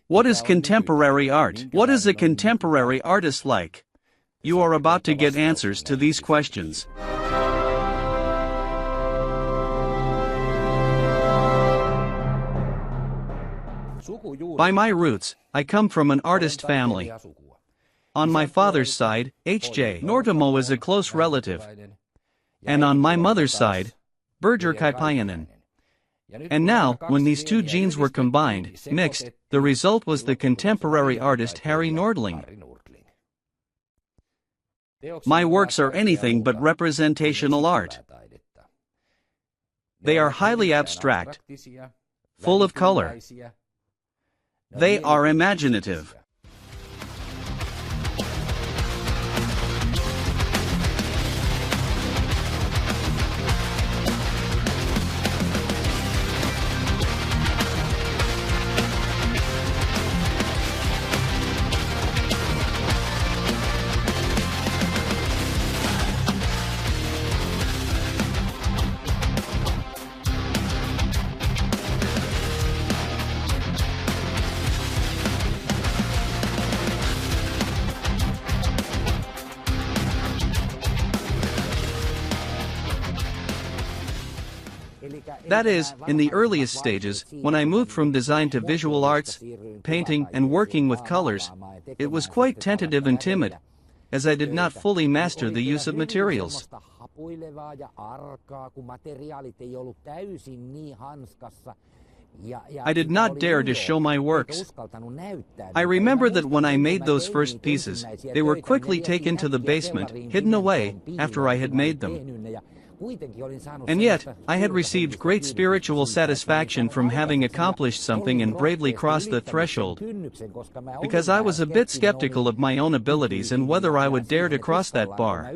What is contemporary art? What is a contemporary artist like? You are about to get answers to these questions. By my roots, I come from an artist family. On my father's side, H.J. Nortamo is a close relative. And on my mother's side, Birger Kaipainen. And now, when these two genes were combined, mixed, the result was the contemporary artist Harri Nordling. My works are anything but representational art. They are highly abstract, full of color. They are imaginative. That is, in the earliest stages, when I moved from design to visual arts, painting and working with colors, it was quite tentative and timid, as I did not fully master the use of materials. I did not dare to show my works. I remember that when I made those first pieces, they were quickly taken to the basement, hidden away, after I had made them. And yet, I had received great spiritual satisfaction from having accomplished something and bravely crossed the threshold, because I was a bit skeptical of my own abilities and whether I would dare to cross that bar.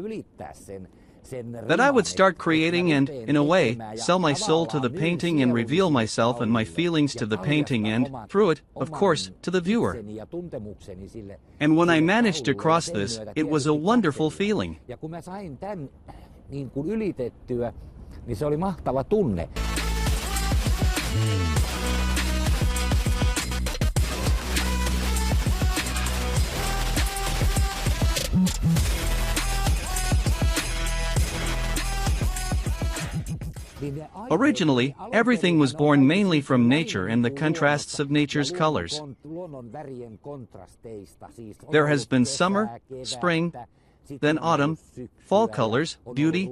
That I would start creating and, in a way, sell my soul to the painting and reveal myself and my feelings to the painting and, through it, of course, to the viewer. And when I managed to cross this, it was a wonderful feeling. Ylitettyä, niin se oli mahtava tunne. Originally, everything was born mainly from nature and the contrasts of nature's colors. There has been summer, spring, then autumn, fall colors, beauty,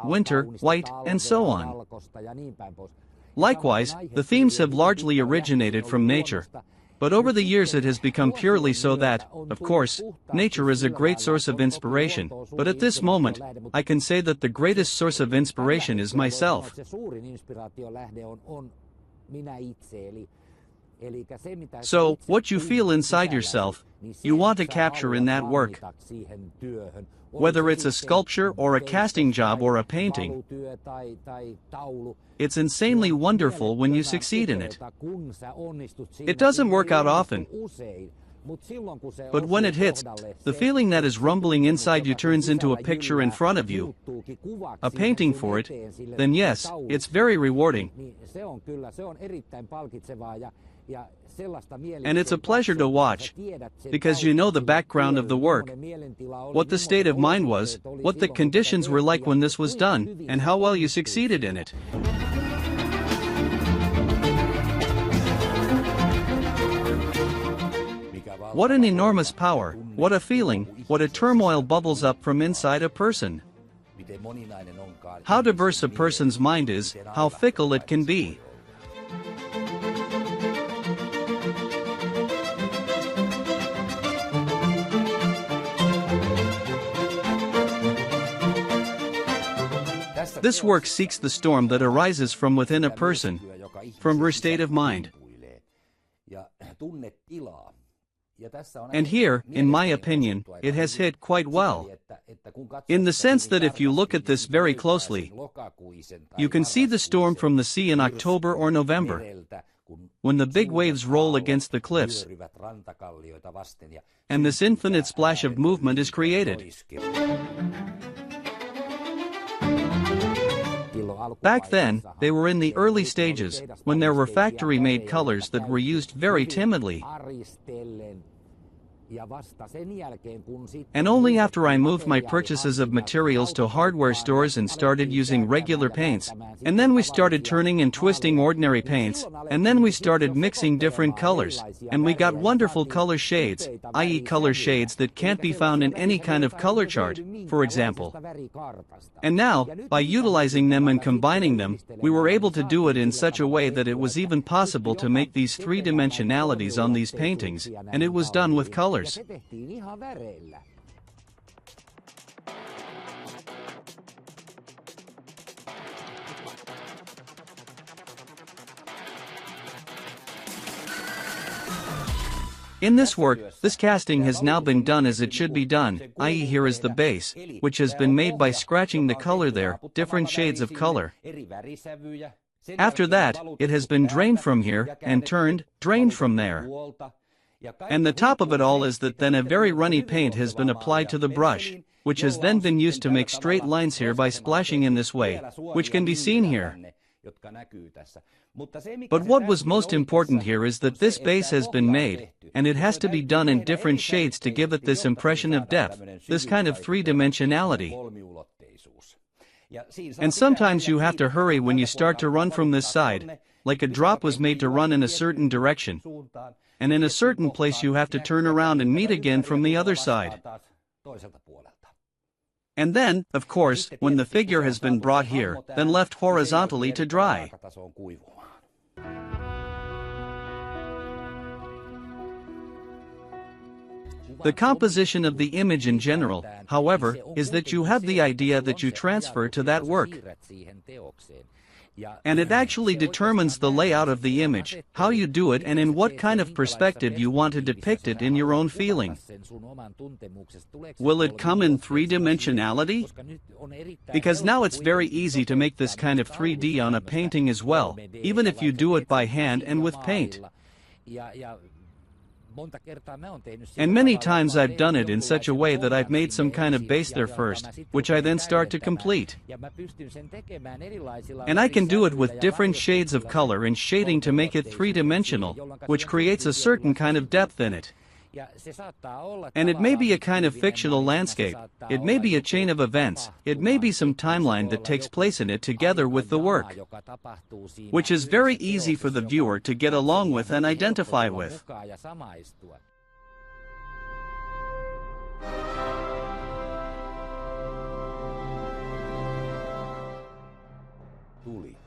winter, white, and so on. Likewise, the themes have largely originated from nature, but over the years it has become purely so that, of course, nature is a great source of inspiration, but at this moment, I can say that the greatest source of inspiration is myself. So, what you feel inside yourself, you want to capture in that work. Whether it's a sculpture or a casting job or a painting, it's insanely wonderful when you succeed in it. It doesn't work out often, but when it hits, the feeling that is rumbling inside you turns into a picture in front of you, a painting for it, then yes, it's very rewarding. And it's a pleasure to watch, because you know the background of the work, what the state of mind was, what the conditions were like when this was done, and how well you succeeded in it. What an enormous power, what a feeling, what a turmoil bubbles up from inside a person. How diverse a person's mind is, how fickle it can be. This work seeks the storm that arises from within a person, from her state of mind. And here, in my opinion, it has hit quite well. In the sense that if you look at this very closely, you can see the storm from the sea in October or November, when the big waves roll against the cliffs, and this infinite splash of movement is created. Back then, they were in the early stages, when there were factory-made colors that were used very timidly. And only after I moved my purchases of materials to hardware stores and started using regular paints, and then we started turning and twisting ordinary paints, and then we started mixing different colors, and we got wonderful color shades, i.e. color shades that can't be found in any kind of color chart, for example. And now, by utilizing them and combining them, we were able to do it in such a way that it was even possible to make these three-dimensionalities on these paintings, and it was done with colors. In this work, this casting has now been done as it should be done, i.e. here is the base, which has been made by scratching the color there, different shades of color. After that, it has been drained from here, and turned, drained from there. And the top of it all is that then a very runny paint has been applied to the brush, which has then been used to make straight lines here by splashing in this way, which can be seen here. But what was most important here is that this base has been made, and it has to be done in different shades to give it this impression of depth, this kind of three-dimensionality. And sometimes you have to hurry when you start to run from this side, like a drop was made to run in a certain direction. And in a certain place you have to turn around and meet again from the other side. And then, of course, when the figure has been brought here, then left horizontally to dry. The composition of the image in general, however, is that you have the idea that you transfer to that work. And it actually determines the layout of the image, how you do it and in what kind of perspective you want to depict it in your own feeling. Will it come in three-dimensionality? Because now it's very easy to make this kind of 3D on a painting as well, even if you do it by hand and with paint. And many times I've done it in such a way that I've made some kind of base there first, which I then start to complete. And I can do it with different shades of color and shading to make it three-dimensional, which creates a certain kind of depth in it. And it may be a kind of fictional landscape, it may be a chain of events, it may be some timeline that takes place in it together with the work, which is very easy for the viewer to get along with and identify with.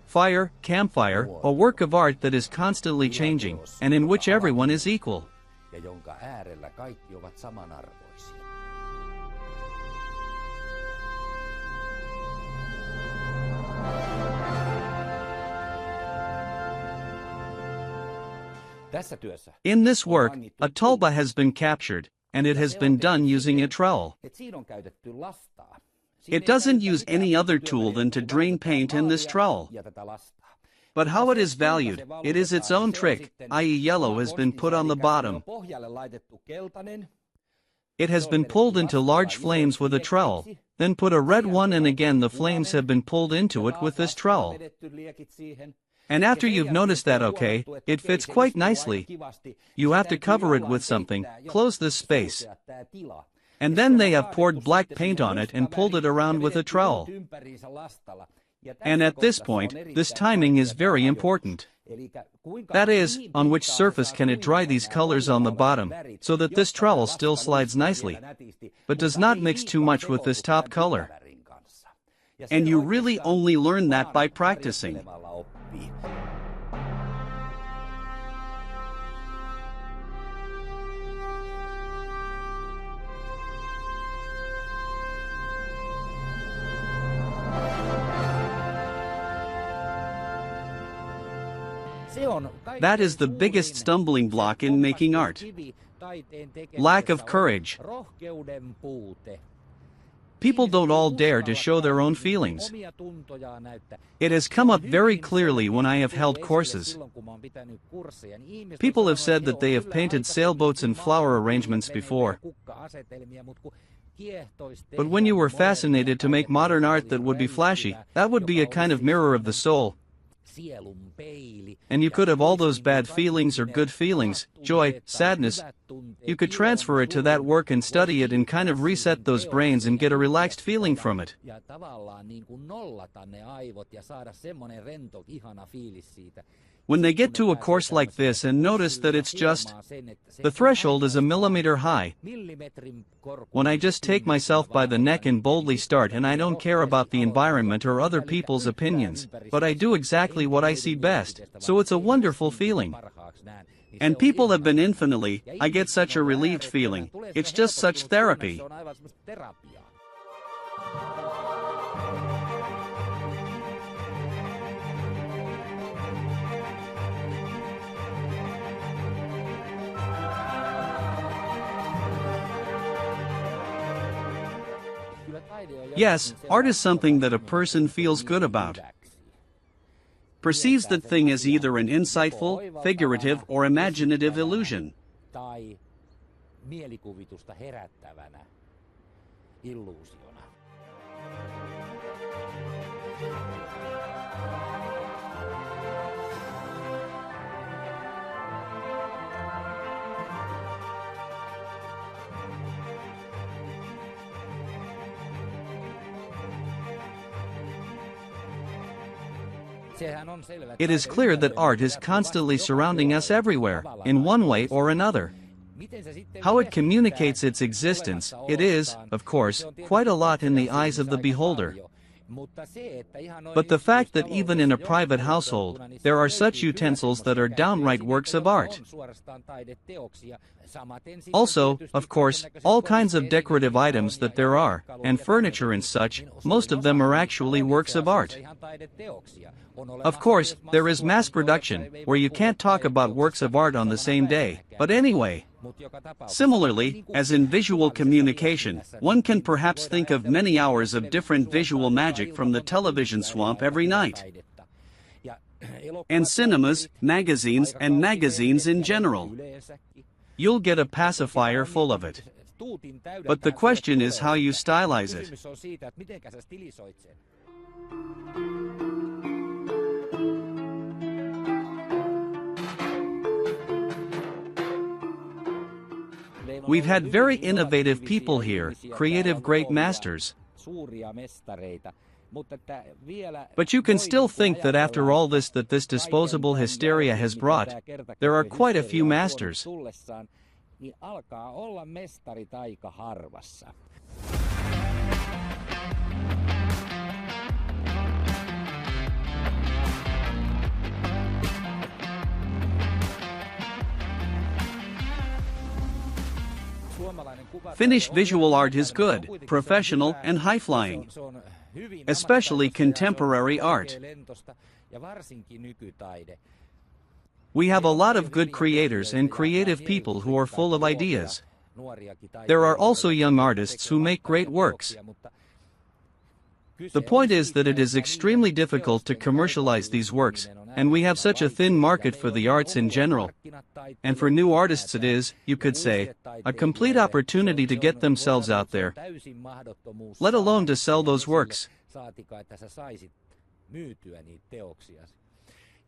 Fire, campfire, a work of art that is constantly changing, and in which everyone is equal. Ja jonka äärellä kaikki ovat samanarvoisia. In this work, a tulpa has been captured, and it has been done using a trowel. It doesn't use any other tool than to drain paint in this trowel. But how it is valued, it is its own trick, i.e. yellow has been put on the bottom. It has been pulled into large flames with a trowel, then put a red one and again the flames have been pulled into it with this trowel. And after you've noticed that okay, it fits quite nicely, you have to cover it with something, close this space. And then they have poured black paint on it and pulled it around with a trowel. And at this point, this timing is very important. That is, on which surface can it dry these colors on the bottom, so that this trowel still slides nicely, but does not mix too much with this top color. And you really only learn that by practicing. That is the biggest stumbling block in making art. Lack of courage. People don't all dare to show their own feelings. It has come up very clearly when I have held courses. People have said that they have painted sailboats and flower arrangements before. But when you were fascinated to make modern art that would be flashy, that would be a kind of mirror of the soul. And you could have all those bad feelings or good feelings, joy, sadness. You could transfer it to that work and study it and kind of reset those brains and get a relaxed feeling from it. When they get to a course like this and notice that it's just, the threshold is a millimeter high. When I just take myself by the neck and boldly start, and I don't care about the environment or other people's opinions, but I do exactly what I see best, so it's a wonderful feeling. And people have been infinitely, I get such a relieved feeling, it's just such therapy. Yes, art is something that a person feels good about. Perceives that thing as either an insightful, figurative, or imaginative illusion. It is clear that art is constantly surrounding us everywhere, in one way or another. How it communicates its existence, it is, of course, quite a lot in the eyes of the beholder. But the fact that even in a private household, there are such utensils that are downright works of art. Also, of course, all kinds of decorative items that there are, and furniture and such, most of them are actually works of art. Of course, there is mass production, where you can't talk about works of art on the same day, but anyway. Similarly, as in visual communication, one can perhaps think of many hours of different visual magic from the television swamp every night. And cinemas, magazines, and magazines in general. You'll get a pacifier full of it. But the question is how you stylize it. We've had very innovative people here, creative great masters. But you can still think that after all this that this disposable hysteria has brought, there are quite a few masters. Finnish visual art is good, professional, and high-flying. Especially contemporary art. We have a lot of good creators and creative people who are full of ideas. There are also young artists who make great works. The point is that it is extremely difficult to commercialize these works, and we have such a thin market for the arts in general. And for new artists it is, you could say, a complete opportunity to get themselves out there, let alone to sell those works.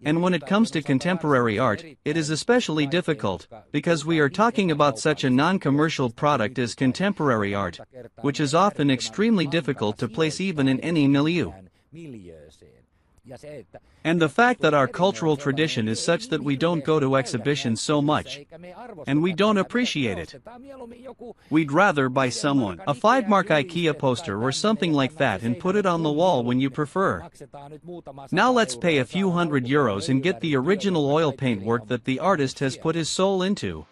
And when it comes to contemporary art, it is especially difficult, because we are talking about such a non-commercial product as contemporary art, which is often extremely difficult to place even in any milieu. And the fact that our cultural tradition is such that we don't go to exhibitions so much, and we don't appreciate it. We'd rather buy someone a 5-mark IKEA poster or something like that and put it on the wall when you prefer. Now let's pay a few €100 and get the original oil paint work that the artist has put his soul into.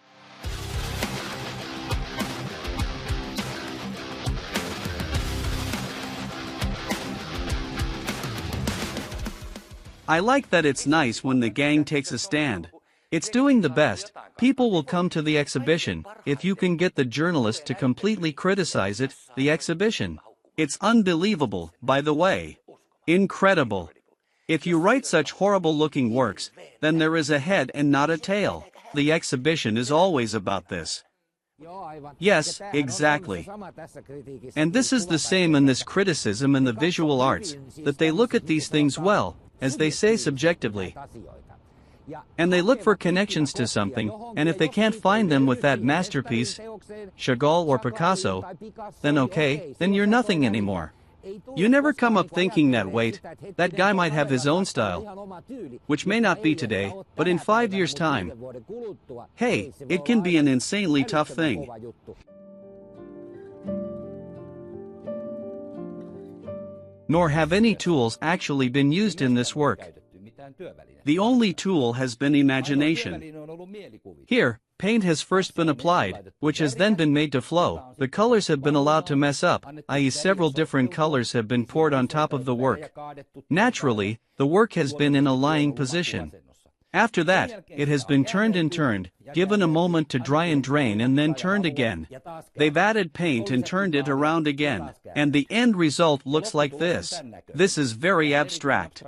I like that it's nice when the gang takes a stand. It's doing the best. People will come to the exhibition, if you can get the journalist to completely criticize it, the exhibition. It's unbelievable, by the way. Incredible. If you write such horrible-looking works, then there is a head and not a tail. The exhibition is always about this. Yes, exactly. And this is the same in this criticism in the visual arts, that they look at these things well, as they say subjectively. And they look for connections to something, and if they can't find them with that masterpiece, Chagall or Picasso, then okay, then you're nothing anymore. You never come up thinking that wait, that guy might have his own style, which may not be today, but in 5 years' time. Hey, it can be an insanely tough thing. Nor have any tools actually been used in this work. The only tool has been imagination. Here, paint has first been applied, which has then been made to flow. The colors have been allowed to mess up, i.e. several different colors have been poured on top of the work. Naturally, the work has been in a lying position. After that, it has been turned and turned, given a moment to dry and drain and then turned again. They've added paint and turned it around again, and the end result looks like this. This is very abstract.